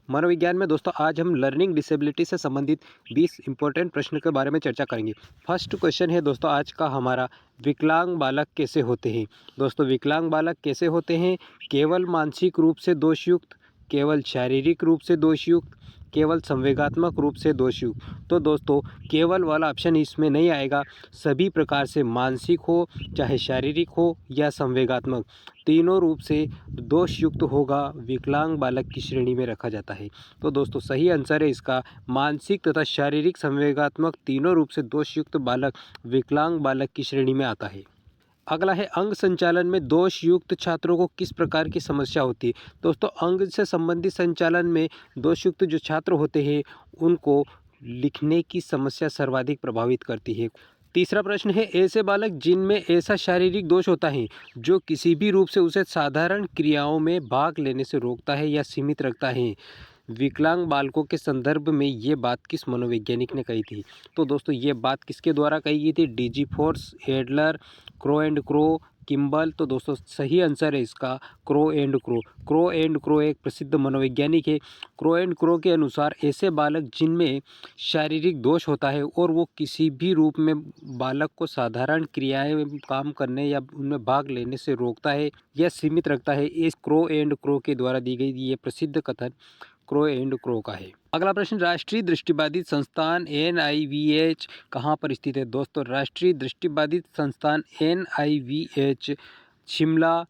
मनोविज्ञान में दोस्तों आज हम लर्निंग डिसेबिलिटी से संबंधित 20 इंपॉर्टेंट प्रश्न के बारे में चर्चा करेंगे। फर्स्ट क्वेश्चन है दोस्तों आज का हमारा, विकलांग बालक कैसे होते हैं। दोस्तों विकलांग बालक कैसे होते हैं? केवल मानसिक रूप से दोषयुक्त, केवल शारीरिक रूप से दोषयुक्त, केवल संवेगात्मक रूप से दोषयुक्त। तो दोस्तों केवल वाला ऑप्शन इसमें नहीं आएगा, सभी प्रकार से मानसिक हो चाहे शारीरिक हो या संवेगात्मक, तीनों रूप से दोषयुक्त होगा विकलांग बालक की श्रेणी में रखा जाता है। तो दोस्तों सही आंसर है इसका, मानसिक तथा शारीरिक संवेगात्मक तीनों रूप से दोषयुक्त बालक विकलांग बालक की श्रेणी में आता है। अगला है, अंग संचालन में दोषयुक्त छात्रों को किस प्रकार की समस्या होती है। दोस्तों अंग से संबंधित संचालन में दोषयुक्त जो छात्र होते हैं उनको लिखने की समस्या सर्वाधिक प्रभावित करती है। तीसरा प्रश्न है, ऐसे बालक जिनमें ऐसा शारीरिक दोष होता है जो किसी भी रूप से उसे साधारण क्रियाओं में भाग लेने से रोकता है या सीमित रखता है। विकलांग बालकों के संदर्भ में ये बात किस मनोवैज्ञानिक ने कही थी? तो दोस्तों ये बात किसके द्वारा कही गई थी? डिजीफोर्स, Adler, Crow and Crow, Kimball. तो दोस्तों सही आंसर है इसका Crow and Crow. Crow and Crow एक प्रसिद्ध मनोवैज्ञानिक है। क्रो एंड क्रो के अनुसार ऐसे बालक जिनमें शारीरिक दोष होता है और वो किसी भी रूप में बालक को साधारण क्रियाएं में काम करने या उनमें भाग लेने से रोकता है या सीमित रखता है, इस क्रो एंड क्रो के द्वारा दी गई ये प्रसिद्ध कथन क्रो एंड क्रो का है। अगला प्रश्न, राष्ट्रीय दृष्टिबाधित संस्थान NIVH कहाँ पर स्थित है। दोस्तों राष्ट्रीय दृष्टिबाधित संस्थान NIVH शिमला,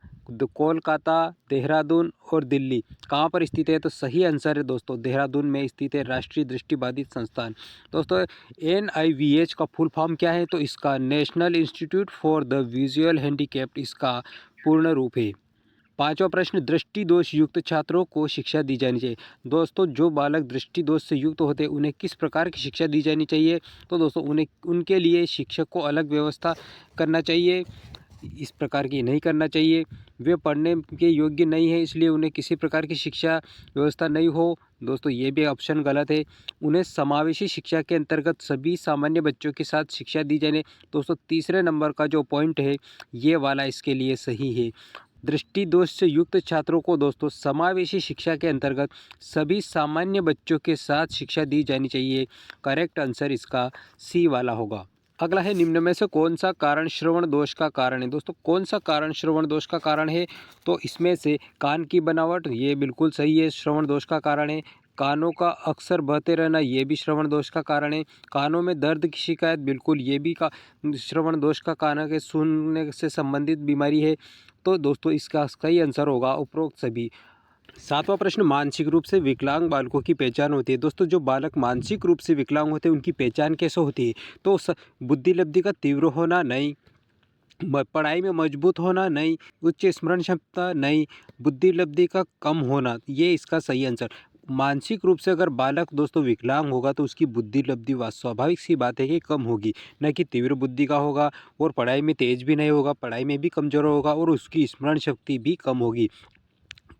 कोलकाता, देहरादून और दिल्ली कहाँ पर स्थित है? तो सही आंसर है दोस्तों देहरादून में स्थित है राष्ट्रीय दृष्टिबाधित संस्थान। दोस्तों NIVH का फुल फॉर्म क्या है? तो इसका national institute for the visual handicapped इसका पूर्ण रूप है। पांचवा प्रश्न, दृष्टि दोष युक्त छात्रों को शिक्षा दी जानी चाहिए। दोस्तों जो बालक दृष्टि दोष से युक्त होते हैं उन्हें किस प्रकार की शिक्षा दी जानी चाहिए? तो दोस्तों उन्हें उनके लिए शिक्षक को अलग व्यवस्था करना चाहिए, इस प्रकार की नहीं करना चाहिए। वे पढ़ने के योग्य नहीं है इसलिए उन्हें किसी प्रकार की शिक्षा व्यवस्था नहीं हो। दोस्तों ये भी ऑप्शन गलत है। उन्हें समावेशी शिक्षा के अंतर्गत सभी सामान्य बच्चों के साथ शिक्षा दी जाए। दोस्तों तीसरे नंबर का जो पॉइंट है ये वाला इसके लिए सही है। दृष्टि दोष से युक्त छात्रों को दोस्तों समावेशी शिक्षा के अंतर्गत सभी सामान्य बच्चों के साथ शिक्षा दी जानी चाहिए। करेक्ट आंसर इसका सी वाला होगा। अगला है, निम्न में से कौन सा कारण श्रवण दोष का कारण है। दोस्तों कौन सा कारण श्रवण दोष का कारण है? तो इसमें से कान की बनावट ये बिल्कुल सही है, श्रवण दोष का कारण है। कानों का अक्सर बहते रहना ये भी श्रवण दोष का कारण है। कानों में दर्द की शिकायत बिल्कुल ये भी का श्रवण दोष का कारण है, सुनने से संबंधित बीमारी है। तो दोस्तों इसका सही आंसर होगा उपरोक्त सभी। सातवां प्रश्न, मानसिक रूप से विकलांग बालकों की पहचान होती है। दोस्तों जो बालक मानसिक रूप से विकलांग होते हैं उनकी पहचान कैसे होती है? तो बुद्धि लब्धि का तीव्र होना नहीं, पढ़ाई में मजबूत होना नहीं, उच्च स्मरण क्षमता नहीं, बुद्धि लब्धि का कम होना, ये इसका सही आंसर। मानसिक रूप से अगर बालक दोस्तों विकलांग होगा तो उसकी बुद्धि लब्धि व स्वाभाविक सी बात है कि कम होगी, न कि तीव्र बुद्धि का होगा, और पढ़ाई में तेज भी नहीं होगा, पढ़ाई में भी कमजोर होगा और उसकी स्मरण शक्ति भी कम होगी।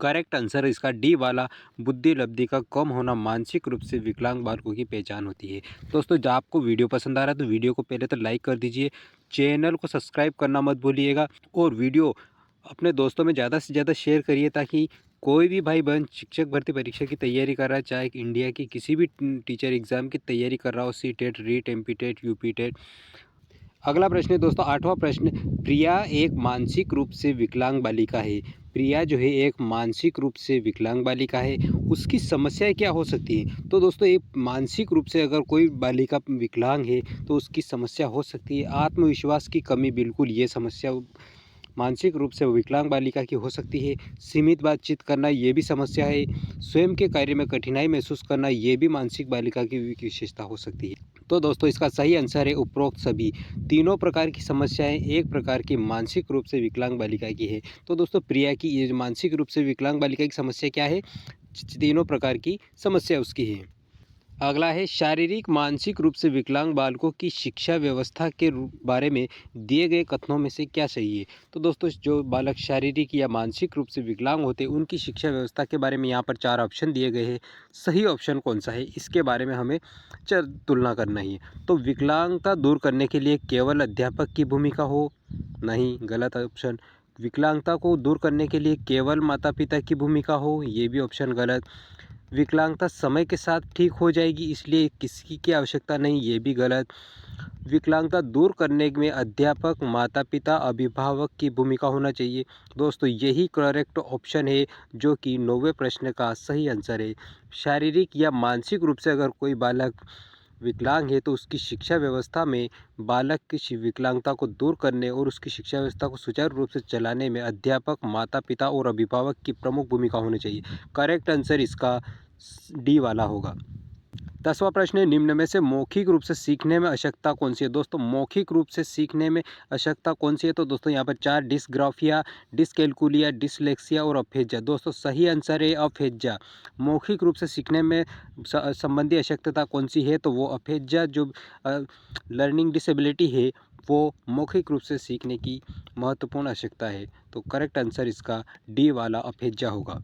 करेक्ट आंसर इसका डी वाला, बुद्धि लब्धि का कम होना मानसिक रूप से विकलांग बालकों की पहचान होती है। दोस्तों जब आपको वीडियो पसंद आ रहा है तो वीडियो को पहले तो लाइक कर दीजिए, चैनल को सब्सक्राइब करना मत भूलिएगा और वीडियो अपने दोस्तों में ज़्यादा से ज़्यादा शेयर करिए ताकि कोई भी भाई बहन शिक्षक भर्ती परीक्षा की तैयारी कर रहा है, चाहे इंडिया की किसी भी टीचर एग्ज़ाम की तैयारी कर रहा हो, CTET, REET, MP TET, UP TET. अगला प्रश्न है दोस्तों आठवां प्रश्न, प्रिया एक मानसिक रूप से विकलांग बालिका है। प्रिया जो है एक मानसिक रूप से विकलांग बालिका है, उसकी समस्याएं क्या हो सकती है? तो दोस्तों एक मानसिक रूप से अगर कोई बालिका विकलांग है तो उसकी समस्या हो सकती है आत्मविश्वास की कमी, बिल्कुल ये समस्या मानसिक रूप से विकलांग बालिका की हो सकती है। सीमित बातचीत करना ये भी समस्या है। स्वयं के कार्य में कठिनाई महसूस करना ये भी मानसिक बालिका की विशेषता हो सकती है। तो दोस्तों इसका सही आंसर है उपरोक्त सभी। तीनों प्रकार की समस्याएं एक प्रकार की मानसिक रूप से विकलांग बालिका की है। तो दोस्तों प्रिया की ये मानसिक रूप से विकलांग बालिका की समस्या क्या है? तीनों प्रकार की समस्या उसकी है। अगला है, शारीरिक मानसिक रूप से विकलांग बालकों की शिक्षा व्यवस्था के बारे में दिए गए कथनों में से क्या सही है? तो दोस्तों जो बालक शारीरिक या मानसिक रूप से विकलांग होते हैं उनकी शिक्षा व्यवस्था के बारे में यहाँ पर 4 ऑप्शन दिए गए हैं। सही ऑप्शन कौन सा है इसके बारे में हमें तुलना करना ही है। तो विकलांगता दूर करने के लिए केवल अध्यापक की भूमिका हो, नहीं, गलत ऑप्शन। विकलांगता को दूर करने के लिए केवल माता पिता की भूमिका हो, ये भी ऑप्शन गलत। विकलांगता समय के साथ ठीक हो जाएगी इसलिए किसी की आवश्यकता नहीं, ये भी गलत। विकलांगता दूर करने में अध्यापक, माता पिता, अभिभावक की भूमिका होना चाहिए। दोस्तों यही करेक्ट ऑप्शन है जो कि 9वें प्रश्न का सही आंसर है। शारीरिक या मानसिक रूप से अगर कोई बालक विकलांग है तो उसकी शिक्षा व्यवस्था में बालक की विकलांगता को दूर करने और उसकी शिक्षा व्यवस्था को सुचारू रूप से चलाने में अध्यापक, माता पिता और अभिभावक की प्रमुख भूमिका होनी चाहिए। करेक्ट आंसर इसका डी वाला होगा। 10वां प्रश्न है, निम्न में से मौखिक रूप से सीखने में अशक्तता कौन सी है। दोस्तों मौखिक रूप से सीखने में अशक्तता कौन सी है, तो दोस्तों यहाँ पर 4 डिस्ग्राफिया, डिसकैल्कुलिया, डिसलेक्सिया और अफेज्या। दोस्तों सही आंसर है अफेज्या। मौखिक रूप से सीखने में संबंधी अशक्तता कौन सी है, तो वो अफेज्या जो लर्निंग डिसेबिलिटी है वो मौखिक रूप से सीखने की महत्वपूर्ण अशक्तता है। तो करेक्ट आंसर इसका डी वाला अफेज्या होगा।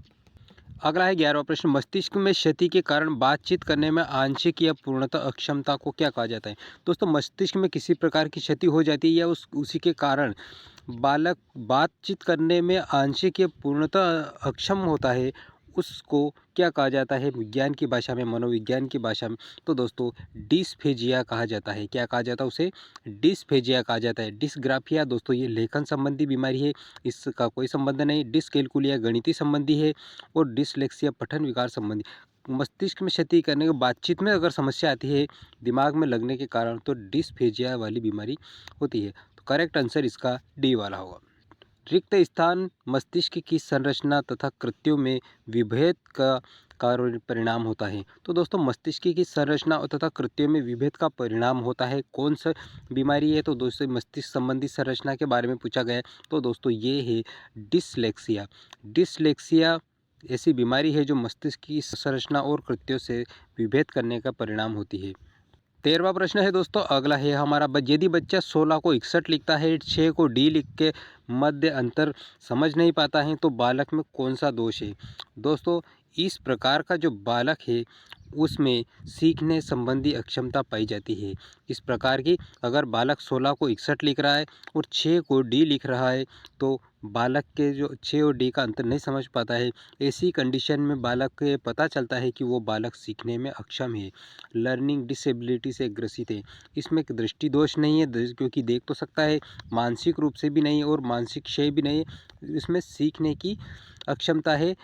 अगला है 11वां प्रश्न, मस्तिष्क में क्षति के कारण बातचीत करने में आंशिक या पूर्णतः अक्षमता को क्या कहा जाता है। दोस्तों मस्तिष्क में किसी प्रकार की क्षति हो जाती है या उसी के कारण बालक बातचीत करने में आंशिक या पूर्णतः अक्षम होता है, उसको क्या कहा जाता है विज्ञान की भाषा में, मनोविज्ञान की भाषा में, तो दोस्तों डिस्फेजिया कहा जाता है। क्या कहा जाता है उसे, डिस्फेजिया कहा जाता है। डिस्ग्राफिया दोस्तों ये लेखन संबंधी बीमारी है, इसका कोई संबंध नहीं। डिसकैल्कुलिया गणितीय संबंधी है और डिसलेक्सिया पठन विकार संबंधी। मस्तिष्क में क्षति करने के बातचीत में अगर समस्या आती है दिमाग में लगने के कारण तो डिस्फेजिया वाली बीमारी होती है। तो करेक्ट आंसर इसका डी वाला होगा। रिक्त स्थान मस्तिष्क की संरचना तथा कृत्यों में विभेद का कारण परिणाम होता है। तो दोस्तों मस्तिष्क की संरचना तथा कृत्यों में विभेद का परिणाम होता है। कौन सा बीमारी है, तो दोस्तों मस्तिष्क संबंधी संरचना के बारे में पूछा गया है, तो दोस्तों ये है डिसलेक्सिया। डिसलेक्सिया ऐसी बीमारी है जो मस्तिष्क की संरचना और कृत्यों से विभेद करने का परिणाम होती है। 13वां प्रश्न है दोस्तों, अगला है हमारा, यदि बच्चा 16 को 61 लिखता है, 6 को डी लिख के मध्य अंतर समझ नहीं पाता है तो बालक में कौन सा दोष है। दोस्तों इस प्रकार का जो बालक है उसमें सीखने संबंधी अक्षमता पाई जाती है। इस प्रकार की अगर बालक 16 को 61 लिख रहा है और 6 को डी लिख रहा है तो बालक के जो 6 और डी का अंतर नहीं समझ पाता है, ऐसी कंडीशन में बालक को पता चलता है कि वो बालक सीखने में अक्षम है, लर्निंग डिसेबिलिटी से ग्रसित है। इसमें दृष्टि दोष नहीं है क्योंकि देख तो सकता है, मानसिक रूप से भी नहीं और मानसिक क्षय भी नहीं है, इसमें सीखने की अक्षमता है।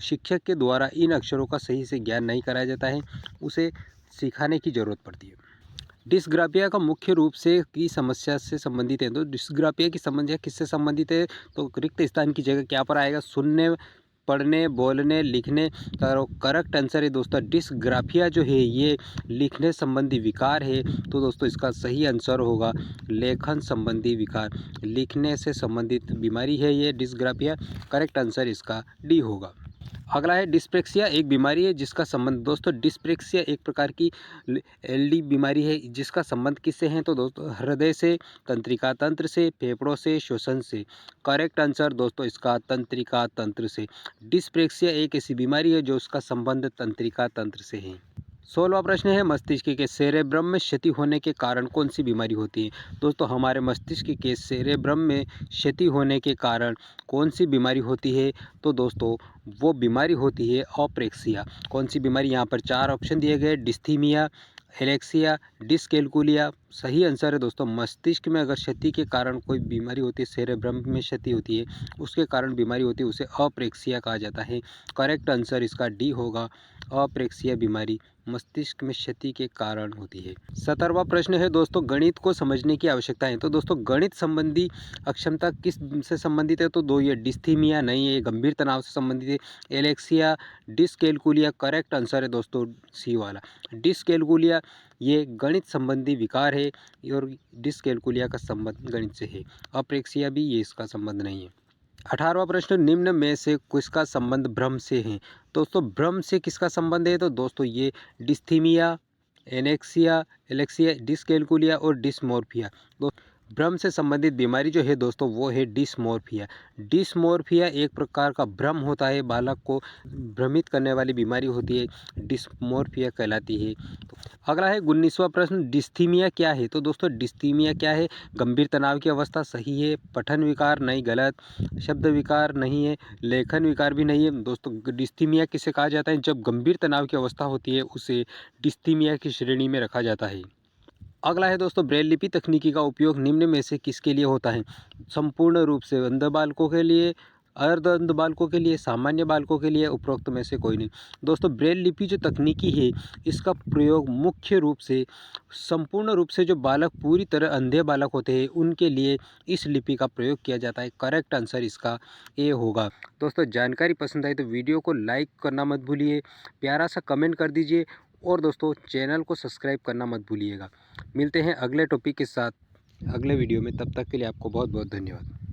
शिक्षक के द्वारा इन अक्षरों का सही से ज्ञान नहीं कराया जाता है, उसे सिखाने की ज़रूरत पड़ती है। डिस्ग्राफिया का मुख्य रूप से की समस्या से संबंधित है। तो डिस्ग्राफिया की समस्या किससे संबंधित है, तो रिक्त स्थान की जगह क्या पर आएगा, सुनने, पढ़ने, बोलने, लिखने का करेक्ट आंसर है दोस्तों डिस्ग्राफिया जो है ये लिखने संबंधी विकार है। तो दोस्तों इसका सही आंसर होगा लेखन संबंधी विकार, लिखने से संबंधित बीमारी है ये डिस्ग्राफिया। करेक्ट आंसर इसका डी होगा। अगला है डिस्प्रेक्सिया, एक बीमारी है जिसका संबंध, दोस्तों डिस्प्रेक्सिया एक प्रकार की एलडी बीमारी है जिसका संबंध किससे है, तो दोस्तों हृदय से, तंत्रिका तंत्र से, फेफड़ों से, श्वसन से। करेक्ट आंसर दोस्तों इसका तंत्रिका तंत्र से। डिस्प्रेक्सिया एक ऐसी बीमारी है जो उसका संबंध तंत्रिका तंत्र से है। 16वां प्रश्न है, मस्तिष्क के सेरेब्रम में क्षति होने के कारण कौन सी बीमारी होती है। दोस्तों हमारे मस्तिष्क के सेरेब्रम में क्षति होने के कारण कौन सी बीमारी होती है, तो दोस्तों वो बीमारी होती है अप्रेक्सिया। कौन सी बीमारी, यहाँ पर 4 ऑप्शन दिए गए, डिस्थीमिया, एलेक्सिया, डिसकैल्कुलिया। सही आंसर है दोस्तों मस्तिष्क में अगर क्षति के कारण कोई बीमारी होती है, सेरेब्रम में क्षति होती है उसके कारण बीमारी होती है, उसे अप्रेक्सिया कहा जाता है। करेक्ट आंसर इसका डी होगा, अप्रेक्सिया बीमारी मस्तिष्क में क्षति के कारण होती है। 17वां प्रश्न है दोस्तों, गणित को समझने की आवश्यकता है। तो दोस्तों गणित संबंधी अक्षमता किस से संबंधित है, तो दो, ये डिस्थीमिया नहीं है, ये गंभीर तनाव से संबंधित है। एलेक्सिया, डिसकैल्कुलिया। करेक्ट आंसर है दोस्तों सी वाला डिसकैल्कुलिया, ये गणित संबंधी विकार है और डिसकैल्कुलिया का संबंध गणित से है। अप्रेक्सिया भी ये इसका संबंध नहीं है। 18वां प्रश्न, निम्न में से किसका संबंध भ्रम से है। दोस्तों भ्रम से किसका संबंध है, तो दोस्तों ये डिस्थीमिया, एनेक्सिया, एलेक्सिया, डिसकैल्कुलिया और डिसमोर्फिया। भ्रम से संबंधित बीमारी जो है दोस्तों वो है डिस्मोर्फिया। डिस्मोर्फिया एक प्रकार का भ्रम होता है, बालक को भ्रमित करने वाली बीमारी होती है, डिस्मोर्फिया कहलाती है। तो अगला है 19वां प्रश्न, डिस्थीमिया क्या है? तो दोस्तों डिस्थीमिया क्या है? गंभीर तनाव की अवस्था, सही है। पठन विकार नहीं, गलत। शब्द विकार नहीं है, लेखन विकार भी नहीं है। दोस्तों डिस्थीमिया किसे कहा जाता है? जब गंभीर तनाव की अवस्था होती है उसे डिस्थीमिया की श्रेणी में रखा जाता है। अगला है दोस्तों, ब्रेल लिपि तकनीकी का उपयोग निम्न में से किसके लिए होता है? संपूर्ण रूप से अंध बालकों के लिए, अर्ध अंध बालकों के लिए, सामान्य बालकों के लिए, उपरोक्त में से कोई नहीं। दोस्तों ब्रेल लिपि जो तकनीकी है इसका प्रयोग मुख्य रूप से संपूर्ण रूप से जो बालक पूरी तरह अंधे बालक होते हैं उनके लिए इस लिपि का प्रयोग किया जाता है। करेक्ट आंसर इसका ए होगा। दोस्तों जानकारी पसंद आई तो वीडियो को लाइक करना मत भूलिए, प्यारा सा कमेंट कर दीजिए और दोस्तों चैनल को सब्सक्राइब करना मत भूलिएगा। मिलते हैं अगले टॉपिक के साथ अगले वीडियो में, तब तक के लिए आपको बहुत बहुत धन्यवाद।